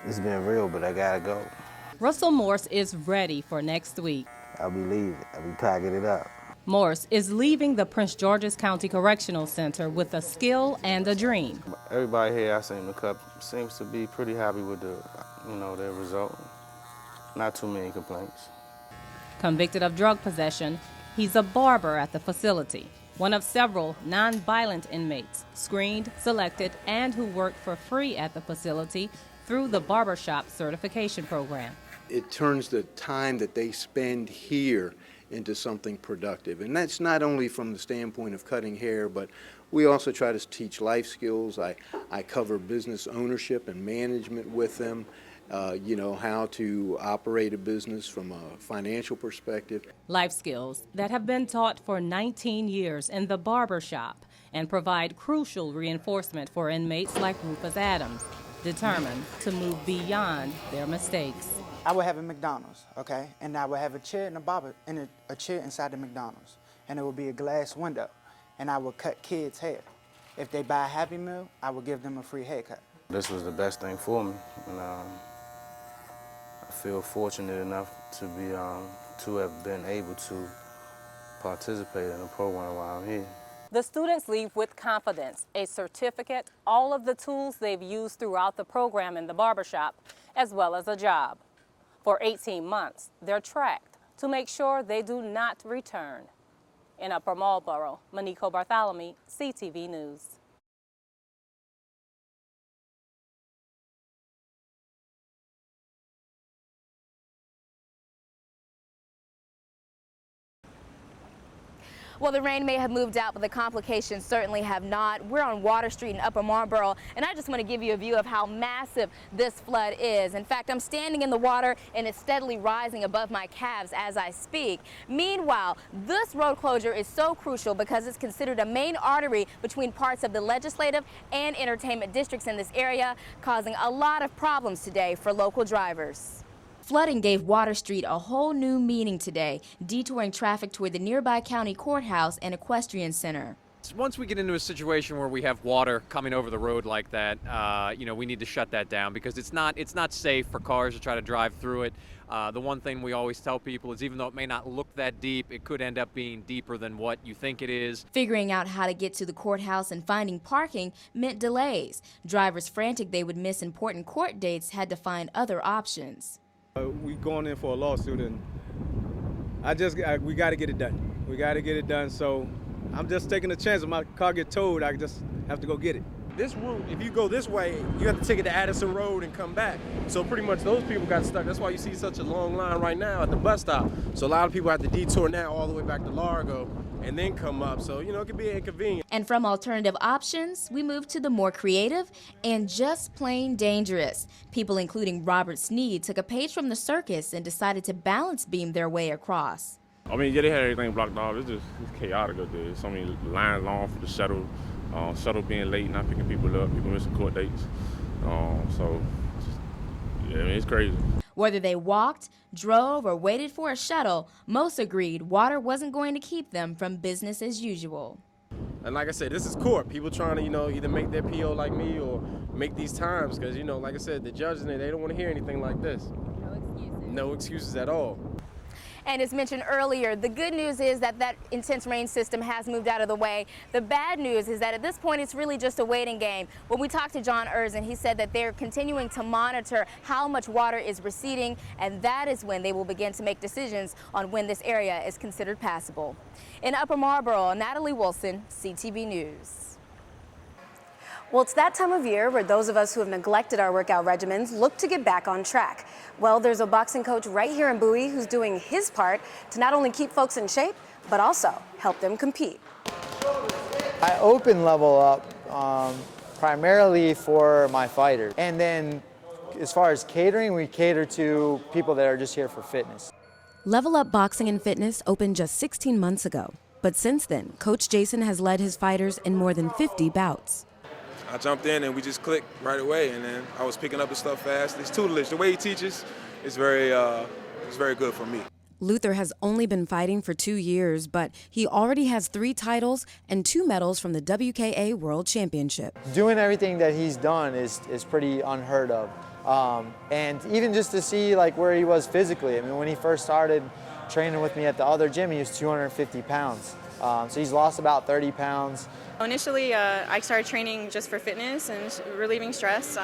It's been real, but I gotta go. Russell Morse is ready for next week. I'll be leaving. I'll be packing it up. Morse is leaving the Prince George's County Correctional Center with a skill and a dream. Everybody here I seem to cut seems to be pretty happy with their result. Not too many complaints. Convicted of drug possession, he's a barber at the facility, one of several non-violent inmates screened, selected, and who work for free at the facility through the barbershop certification program. It turns the time that they spend here into something productive. And that's not only from the standpoint of cutting hair, but we also try to teach life skills. I cover business ownership and management with them, how to operate a business from a financial perspective. Life skills that have been taught for 19 years in the barbershop and provide crucial reinforcement for inmates like Rufus Adams, determined to move beyond their mistakes. I would have a McDonald's, okay? And I would have a chair and a chair inside the McDonald's. And it would be a glass window. And I would cut kids' hair. If they buy a Happy Meal, I would give them a free haircut. This was the best thing for me, and I feel fortunate enough to have been able to participate in the program while I'm here. The students leave with confidence, a certificate, all of the tools they've used throughout the program in the barbershop, as well as a job. For 18 months, they're tracked to make sure they do not return. In Upper Marlboro, Maniko Bartholomew, CTV News. Well, the rain may have moved out, but the complications certainly have not. We're on Water Street in Upper Marlboro, and I just want to give you a view of how massive this flood is. In fact, I'm standing in the water, and it's steadily rising above my calves as I speak. Meanwhile, this road closure is so crucial because it's considered a main artery between parts of the legislative and entertainment districts in this area, causing a lot of problems today for local drivers. Flooding gave Water Street a whole new meaning today, detouring traffic toward the nearby county courthouse and equestrian center. Once we get into a situation where we have water coming over the road like that, we need to shut that down because it's not safe for cars to try to drive through it. The one thing we always tell people is even though it may not look that deep, it could end up being deeper than what you think it is. Figuring out how to get to the courthouse and finding parking meant delays. Drivers frantic they would miss important court dates had to find other options. We going in for a lawsuit, and we got to get it done. We got to get it done, so I'm just taking a chance. If my car get towed, I just have to go get it. This route, if you go this way, you have to take it to Addison Road and come back. So pretty much those people got stuck. That's why you see such a long line right now at the bus stop. So a lot of people have to detour now all the way back to Largo and then come up. So, it can be inconvenient. And from alternative options, we move to the more creative and just plain dangerous. People including Robert Sneed took a page from the circus and decided to balance beam their way across. I mean, yeah, they had everything blocked off. It's chaotic up there. So many lines long for the shuttle. Shuttle being late, not picking people up, people missing court dates. It's crazy. Whether they walked, drove, or waited for a shuttle, most agreed water wasn't going to keep them from business as usual. And like I said, this is court. People trying to, either make their PO like me or make these times because, like I said, the judges, they don't want to hear anything like this. No excuses. No excuses at all. And as mentioned earlier, the good news is that intense rain system has moved out of the way. The bad news is that at this point, it's really just a waiting game. When we talked to John Erzin, he said that they're continuing to monitor how much water is receding, and that is when they will begin to make decisions on when this area is considered passable. In Upper Marlboro, Natalie Wilson, CTV News. Well, it's that time of year where those of us who have neglected our workout regimens look to get back on track. Well, there's a boxing coach right here in Bowie who's doing his part to not only keep folks in shape, but also help them compete. I open level up primarily for my fighters. And then as far as catering, we cater to people that are just here for fitness. Level Up Boxing and Fitness opened just 16 months ago. But since then, Coach Jason has led his fighters in more than 50 bouts. I jumped in and we just clicked right away, and then I was picking up the stuff fast. His tutelage, the way he teaches, is very good for me. Luther has only been fighting for 2 years, but he already has 3 titles and 2 medals from the WKA World Championship. Doing everything that he's done is pretty unheard of. And even just to see like where he was physically. I mean, when he first started training with me at the other gym, he was 250 pounds. So he's lost about 30 pounds. Initially, I started training just for fitness and relieving stress.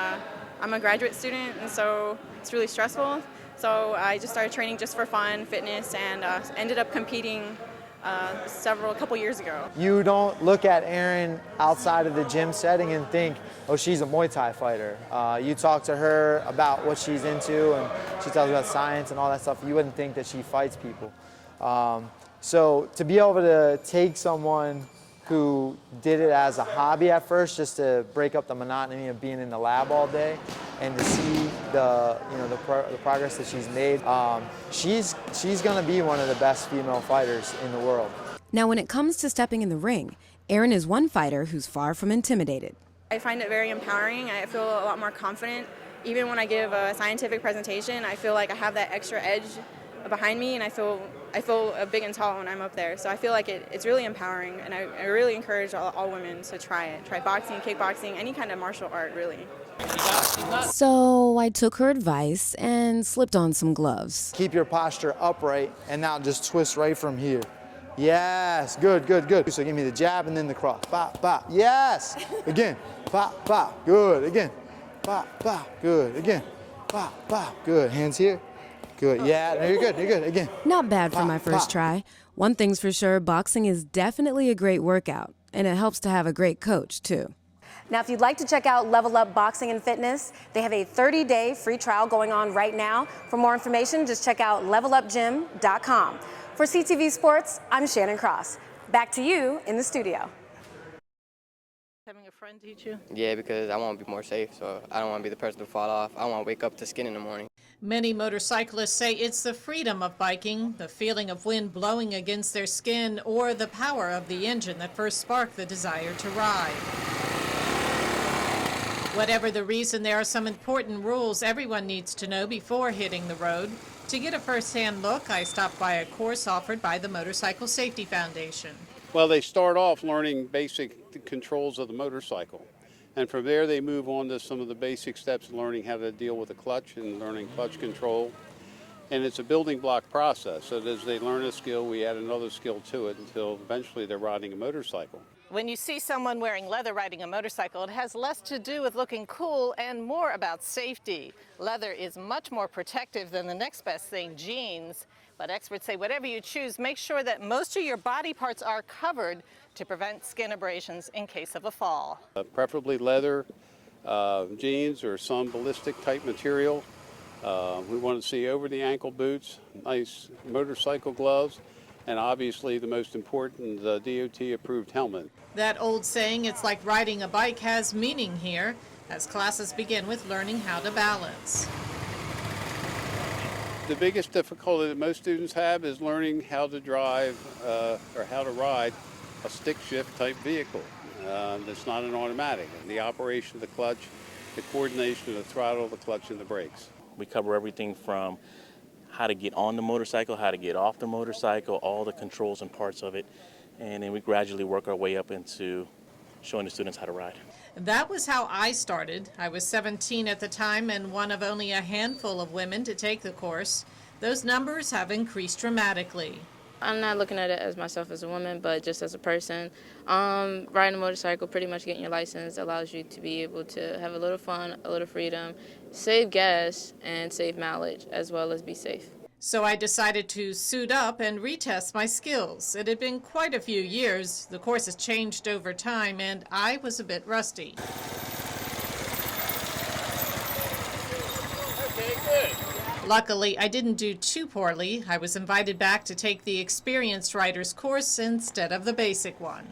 I'm a graduate student, and so it's really stressful. So I just started training just for fun, fitness, and ended up competing a couple years ago. You don't look at Erin outside of the gym setting and think, oh, she's a Muay Thai fighter. You talk to her about what she's into, and she tells you about science and all that stuff. You wouldn't think that she fights people. So to be able to take someone who did it as a hobby at first, just to break up the monotony of being in the lab all day, and to see the progress that she's made, she's going to be one of the best female fighters in the world. Now, when it comes to stepping in the ring, Erin is one fighter who's far from intimidated. I find it very empowering. I feel a lot more confident. Even when I give a scientific presentation, I feel like I have that extra edge behind me, and I feel big and tall when I'm up there. So I feel like it's really empowering, and I really encourage all women to try it. Try boxing, kickboxing, any kind of martial art, really. So I took her advice and slipped on some gloves. Keep your posture upright, and now just twist right from here. Yes, good, good, good. So give me the jab and then the cross. Bop, bop. Yes. Again. Bop, bop. Good. Again. Bop, bop. Good. Again. Bop, bop. Good. Hands here. Good. Yeah, no, you're good. You're good. Again. Not bad for my first try. One thing's for sure, boxing is definitely a great workout, and it helps to have a great coach, too. Now, if you'd like to check out Level Up Boxing and Fitness, they have a 30-day free trial going on right now. For more information, just check out levelupgym.com. For CTV Sports, I'm Shannon Cross. Back to you in the studio. Having a friend teach you? Yeah, because I want to be more safe, so I don't want to be the person to fall off. I want to wake up to skin in the morning. Many motorcyclists say it's the freedom of biking, the feeling of wind blowing against their skin, or the power of the engine that first sparked the desire to ride. Whatever the reason, there are some important rules everyone needs to know before hitting the road. To get a first-hand look, I stopped by a course offered by the Motorcycle Safety Foundation. Well, they start off learning basic controls of the motorcycle. And from there, they move on to some of the basic steps in learning how to deal with the clutch and learning clutch control. And it's a building block process. So as they learn a skill, we add another skill to it until eventually they're riding a motorcycle. When you see someone wearing leather riding a motorcycle, it has less to do with looking cool and more about safety. Leather is much more protective than the next best thing, jeans. But experts say whatever you choose, make sure that most of your body parts are covered to prevent skin abrasions in case of a fall. Preferably leather, jeans, or some ballistic type material. We want to see over the ankle boots, nice motorcycle gloves, and obviously the most important, the DOT approved helmet. That old saying, it's like riding a bike, has meaning here, as classes begin with learning how to balance. The biggest difficulty that most students have is learning how to drive or how to ride a stick shift type vehicle. That's not an automatic. The operation of the clutch, the coordination of the throttle, the clutch, and the brakes. We cover everything from how to get on the motorcycle, how to get off the motorcycle, all the controls and parts of it, and then we gradually work our way up into showing the students how to ride. That was how I started. I was 17 at the time and one of only a handful of women to take the course. Those numbers have increased dramatically. I'm not looking at it as myself as a woman, but just as a person. Riding a motorcycle, pretty much getting your license, allows you to be able to have a little fun, a little freedom, save gas, and save mileage, as well as be safe. So I decided to suit up and retest my skills. It had been quite a few years. The course has changed over time, and I was a bit rusty. Okay, good. Luckily, I didn't do too poorly. I was invited back to take the experienced rider's course instead of the basic one.